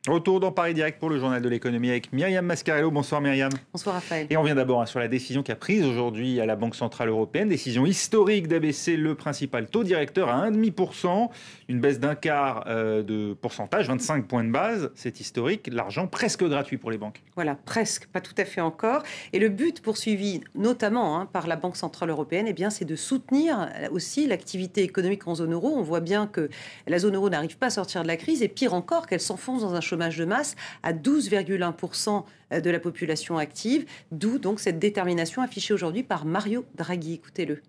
Retour dans Paris Direct pour le journal de l'économie avec Myriam Mascarello. Bonsoir Myriam. Bonsoir Raphaël. Et on vient d'abord sur la décision qu'a prise aujourd'hui à la Banque Centrale Européenne, décision historique d'abaisser le principal taux directeur à 1,5%, une baisse d'un quart de pourcentage, 25 points de base, c'est historique, l'argent presque gratuit pour les banques. Voilà, presque, pas tout à fait encore. Et le but poursuivi notamment par la Banque Centrale Européenne, c'est de soutenir aussi l'activité économique en zone euro. On voit bien que la zone euro n'arrive pas à sortir de la crise et pire encore qu'elle s'enfonce dans un chômage de masse à 12,1% de la population active, d'où donc cette détermination affichée aujourd'hui par Mario Draghi. Écoutez-le.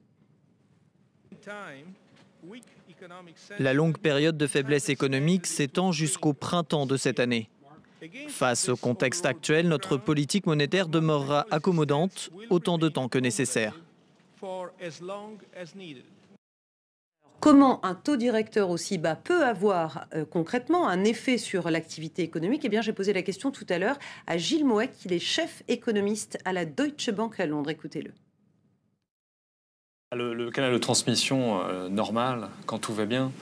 La longue période de faiblesse économique s'étend jusqu'au printemps de cette année. Face au contexte actuel, notre politique monétaire demeurera accommodante autant de temps que nécessaire. Comment un taux directeur aussi bas peut avoir concrètement un effet sur l'activité économique ? J'ai posé la question tout à l'heure à Gilles Moek, il est chef économiste à la Deutsche Bank à Londres. Écoutez-le. Le canal de transmission normal, quand tout va bien,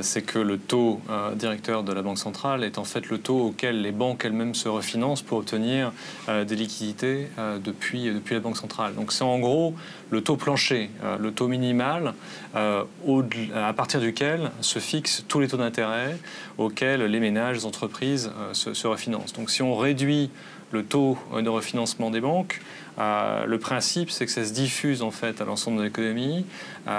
c'est que le taux directeur de la Banque centrale est en fait le taux auquel les banques elles-mêmes se refinancent pour obtenir des liquidités depuis la Banque centrale. Donc c'est en gros le taux plancher, le taux minimal à partir duquel se fixent tous les taux d'intérêt auxquels les ménages, les entreprises se refinancent. Donc si on réduit le taux de refinancement des banques, le principe, c'est que ça se diffuse en fait à l'ensemble de l'économie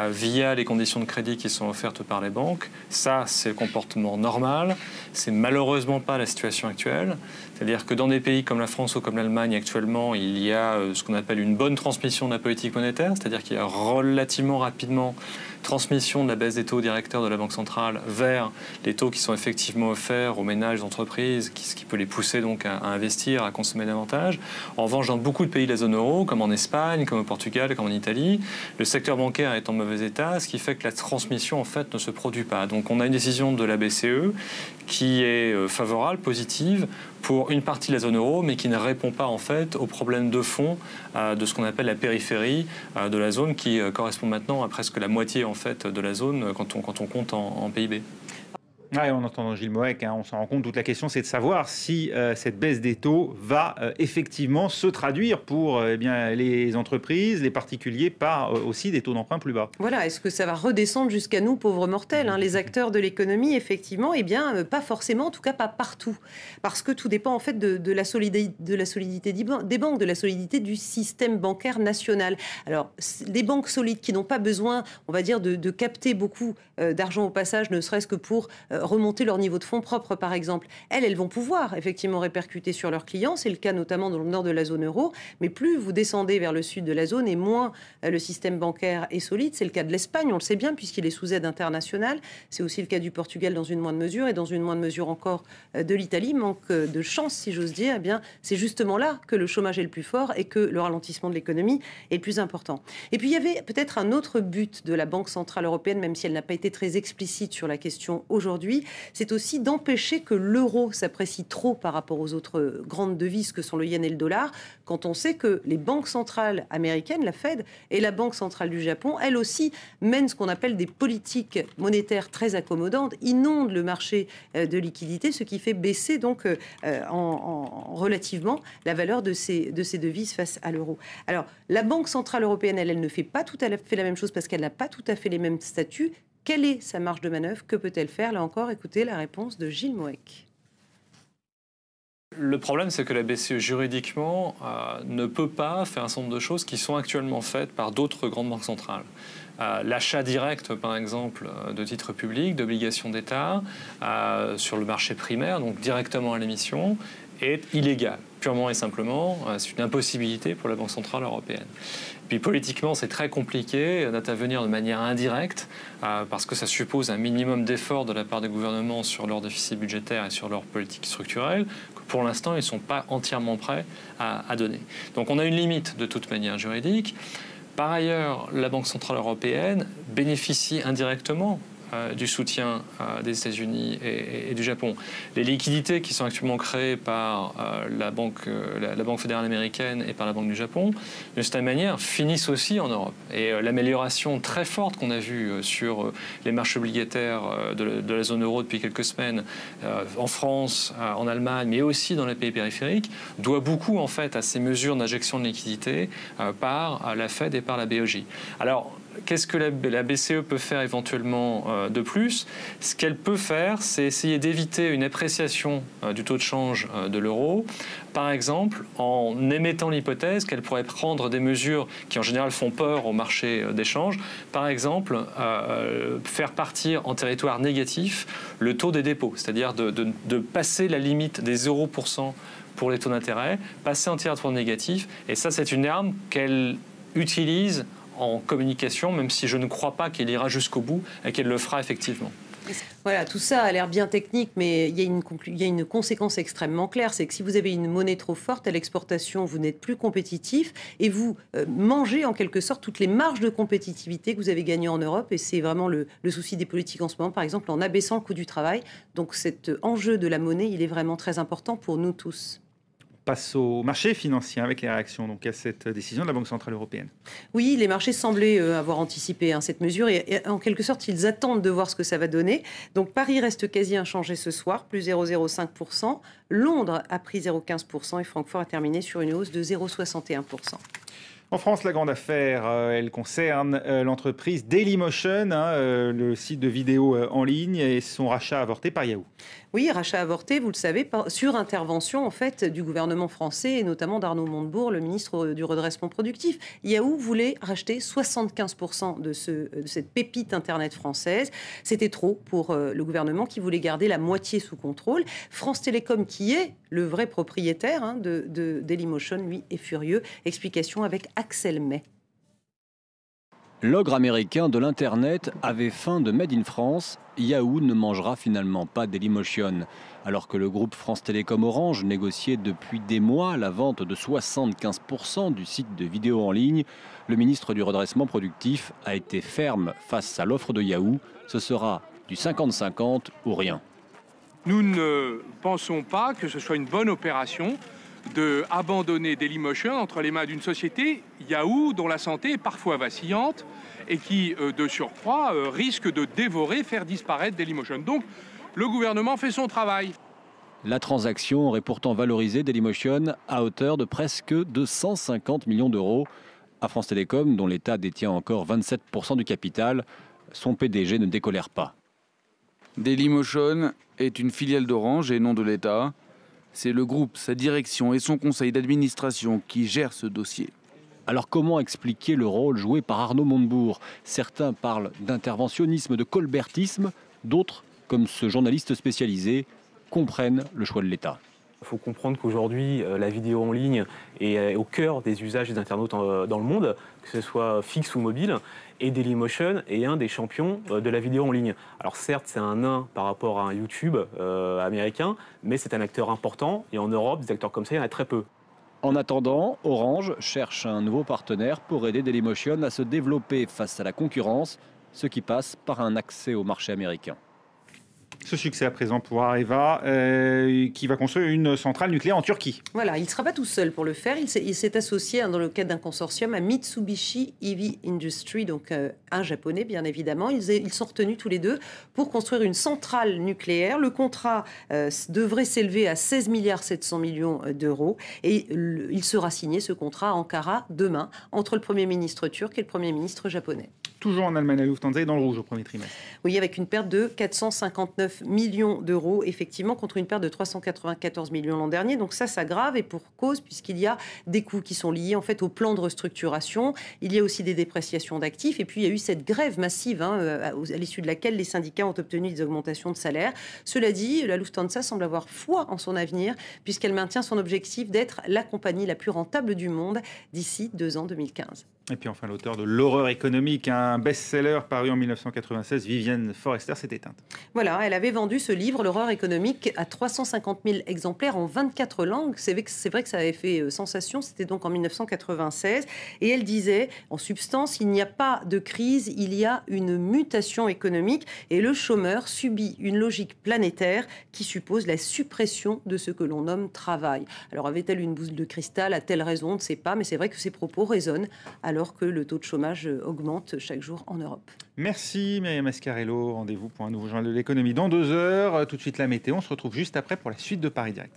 via les conditions de crédit qui sont offertes par les banques. Ça, c'est le comportement normal. C'est malheureusement pas la situation actuelle. C'est-à-dire que dans des pays comme la France ou comme l'Allemagne, actuellement, il y a ce qu'on appelle une bonne transmission de la politique monétaire, c'est-à-dire qu'il y a relativement rapidement transmission de la baisse des taux directeurs de la Banque centrale vers les taux qui sont effectivement offerts aux ménages, aux entreprises, ce qui peut les pousser donc à investir, à consommer davantage. En revanche, dans beaucoup de pays de la zone euro, comme en Espagne, comme au Portugal, comme en Italie, le secteur bancaire est en mauvais état, ce qui fait que la transmission en fait ne se produit pas. Donc on a une décision de la BCE qui est favorable, positive, pour une partie de la zone euro, mais qui ne répond pas en fait aux problèmes de fond de ce qu'on appelle la périphérie de la zone, qui correspond maintenant à presque la moitié en fait de la zone quand on compte en PIB. Ouais, en entendant Gilles Moek, on s'en rend compte, toute la question c'est de savoir si cette baisse des taux va effectivement se traduire pour les entreprises, les particuliers, par aussi des taux d'emprunt plus bas. Voilà, est-ce que ça va redescendre jusqu'à nous, pauvres mortels, les acteurs de l'économie, effectivement, pas forcément, en tout cas pas partout. Parce que tout dépend en fait de la solidité des banques, de la solidité du système bancaire national. Alors, les banques solides qui n'ont pas besoin, on va dire, de capter beaucoup d'argent au passage, ne serait-ce que pour remonter leur niveau de fonds propres, par exemple. Elles vont pouvoir effectivement répercuter sur leurs clients. C'est le cas notamment dans le nord de la zone euro. Mais plus vous descendez vers le sud de la zone et moins le système bancaire est solide. C'est le cas de l'Espagne, on le sait bien, puisqu'il est sous aide internationale. C'est aussi le cas du Portugal dans une moindre mesure et dans une moindre mesure encore de l'Italie. Manque de chance, si j'ose dire. C'est justement là que le chômage est le plus fort et que le ralentissement de l'économie est le plus important. Et puis il y avait peut-être un autre but de la Banque Centrale Européenne, même si elle n'a pas été très explicite sur la question aujourd'hui, c'est aussi d'empêcher que l'euro s'apprécie trop par rapport aux autres grandes devises que sont le yen et le dollar, quand on sait que les banques centrales américaines, la Fed, et la Banque centrale du Japon, elles aussi, mènent ce qu'on appelle des politiques monétaires très accommodantes, inondent le marché de liquidités, ce qui fait baisser donc relativement la valeur de ces devises face à l'euro. Alors, la Banque centrale européenne, elle ne fait pas tout à fait la même chose parce qu'elle n'a pas tout à fait les mêmes statuts. Quelle est sa marge de manœuvre? Que peut-elle faire? Là encore, écoutez la réponse de Gilles Moek. Le problème, c'est que la BCE, juridiquement, ne peut pas faire un certain nombre de choses qui sont actuellement faites par d'autres grandes banques centrales. L'achat direct, par exemple, de titres publics, d'obligations d'État sur le marché primaire, donc directement à l'émission, est illégal. Purement et simplement, c'est une impossibilité pour la Banque centrale européenne. Puis politiquement, c'est très compliqué d'intervenir de manière indirecte parce que ça suppose un minimum d'efforts de la part des gouvernements sur leur déficit budgétaire et sur leur politique structurelle que pour l'instant, ils ne sont pas entièrement prêts à donner. Donc on a une limite de toute manière juridique. Par ailleurs, la Banque centrale européenne bénéficie indirectement du soutien des États-Unis et du Japon. Les liquidités qui sont actuellement créées par la Banque fédérale américaine et par la Banque du Japon, de cette manière, finissent aussi en Europe. Et l'amélioration très forte qu'on a vue sur les marchés obligataires de la zone euro depuis quelques semaines, en France, en Allemagne, mais aussi dans les pays périphériques, doit beaucoup en fait à ces mesures d'injection de liquidités par la Fed et par la BOJ. Alors, qu'est-ce que la BCE peut faire éventuellement de plus? Ce qu'elle peut faire, c'est essayer d'éviter une appréciation du taux de change de l'euro, par exemple en émettant l'hypothèse qu'elle pourrait prendre des mesures qui en général font peur au marché d'échange, par exemple faire partir en territoire négatif le taux des dépôts, c'est-à-dire de passer la limite des 0% pour les taux d'intérêt, passer en territoire négatif, et ça c'est une arme qu'elle utilise en communication, même si je ne crois pas qu'elle ira jusqu'au bout et qu'elle le fera effectivement. Voilà, tout ça a l'air bien technique, mais il y a une conséquence extrêmement claire, c'est que si vous avez une monnaie trop forte à l'exportation, vous n'êtes plus compétitif et vous mangez en quelque sorte toutes les marges de compétitivité que vous avez gagnées en Europe, et c'est vraiment le souci des politiques en ce moment, par exemple en abaissant le coût du travail. Donc cet enjeu de la monnaie, il est vraiment très important pour nous tous. Passe au marché financier avec les réactions donc, à cette décision de la Banque centrale européenne. Oui, les marchés semblaient avoir anticipé cette mesure et en quelque sorte, ils attendent de voir ce que ça va donner. Donc Paris reste quasi inchangé ce soir, plus 0,05%. Londres a pris 0,15% et Francfort a terminé sur une hausse de 0,61%. En France, la grande affaire, elle concerne l'entreprise Dailymotion, le site de vidéo en ligne, et son rachat avorté par Yahoo. Oui, rachat avorté, vous le savez, sur intervention en fait du gouvernement français et notamment d'Arnaud Montebourg, le ministre du redressement productif. Yahoo voulait racheter 75% de cette pépite Internet française. C'était trop pour le gouvernement qui voulait garder la moitié sous contrôle. France Télécom, qui est le vrai propriétaire de Dailymotion, lui, est furieux. Explication avec Axel May. L'ogre américain de l'Internet avait faim de Made in France. Yahoo ne mangera finalement pas Dailymotion. Alors que le groupe France Télécom Orange négociait depuis des mois la vente de 75% du site de vidéo en ligne, le ministre du redressement productif a été ferme face à l'offre de Yahoo. Ce sera du 50-50 ou rien. Nous ne pensons pas que ce soit une bonne opération d'abandonner Dailymotion entre les mains d'une société, Yahoo, dont la santé est parfois vacillante et qui, de surcroît, risque de dévorer, faire disparaître Dailymotion. Donc, le gouvernement fait son travail. La transaction aurait pourtant valorisé Dailymotion à hauteur de presque 250 millions d'euros. À France Télécom, dont l'État détient encore 27% du capital, son PDG ne décolère pas. Dailymotion est une filiale d'Orange et non de l'État. C'est le groupe, sa direction et son conseil d'administration qui gèrent ce dossier. Alors comment expliquer le rôle joué par Arnaud Montebourg? Certains parlent d'interventionnisme, de colbertisme, d'autres, comme ce journaliste spécialisé, comprennent le choix de l'État. Il faut comprendre qu'aujourd'hui, la vidéo en ligne est au cœur des usages des internautes dans le monde, que ce soit fixe ou mobile, et Dailymotion est un des champions de la vidéo en ligne. Alors certes, c'est un nain par rapport à un YouTube américain, mais c'est un acteur important, et en Europe, des acteurs comme ça, il y en a très peu. En attendant, Orange cherche un nouveau partenaire pour aider Dailymotion à se développer face à la concurrence, ce qui passe par un accès au marché américain. Ce succès à présent pour Areva, qui va construire une centrale nucléaire en Turquie. Voilà, il ne sera pas tout seul pour le faire. Il s'est associé dans le cadre d'un consortium à Mitsubishi Heavy Industries, donc un japonais bien évidemment. Ils sont retenus tous les deux pour construire une centrale nucléaire. Le contrat devrait s'élever à 16,7 milliards d'euros et il sera signé, ce contrat, à Ankara demain, entre le Premier ministre turc et le Premier ministre japonais. Toujours en Allemagne, la Lufthansa est dans le rouge au premier trimestre. Oui, avec une perte de 459 millions d'euros, effectivement, contre une perte de 394 millions l'an dernier. Donc ça s'aggrave et pour cause, puisqu'il y a des coûts qui sont liés en fait au plan de restructuration. Il y a aussi des dépréciations d'actifs. Et puis il y a eu cette grève massive à l'issue de laquelle les syndicats ont obtenu des augmentations de salaire. Cela dit, la Lufthansa semble avoir foi en son avenir, puisqu'elle maintient son objectif d'être la compagnie la plus rentable du monde d'ici 2 ans, 2015. Et puis enfin, l'auteur de L'horreur économique, un best-seller paru en 1996, Vivienne Forester, s'est éteinte. Voilà, elle avait vendu ce livre, L'horreur économique, à 350 000 exemplaires en 24 langues. C'est vrai que ça avait fait sensation, c'était donc en 1996. Et elle disait, en substance, il n'y a pas de crise, il y a une mutation économique. Et le chômeur subit une logique planétaire qui suppose la suppression de ce que l'on nomme travail. Alors avait-elle une boule de cristal? A-t-elle raison? On ne sait pas, mais c'est vrai que ces propos résonnent alors que le taux de chômage augmente chaque jour en Europe. Merci Myriam Mascarello. Rendez-vous pour un nouveau journal de l'économie dans 2 heures. Tout de suite la météo. On se retrouve juste après pour la suite de Paris Direct.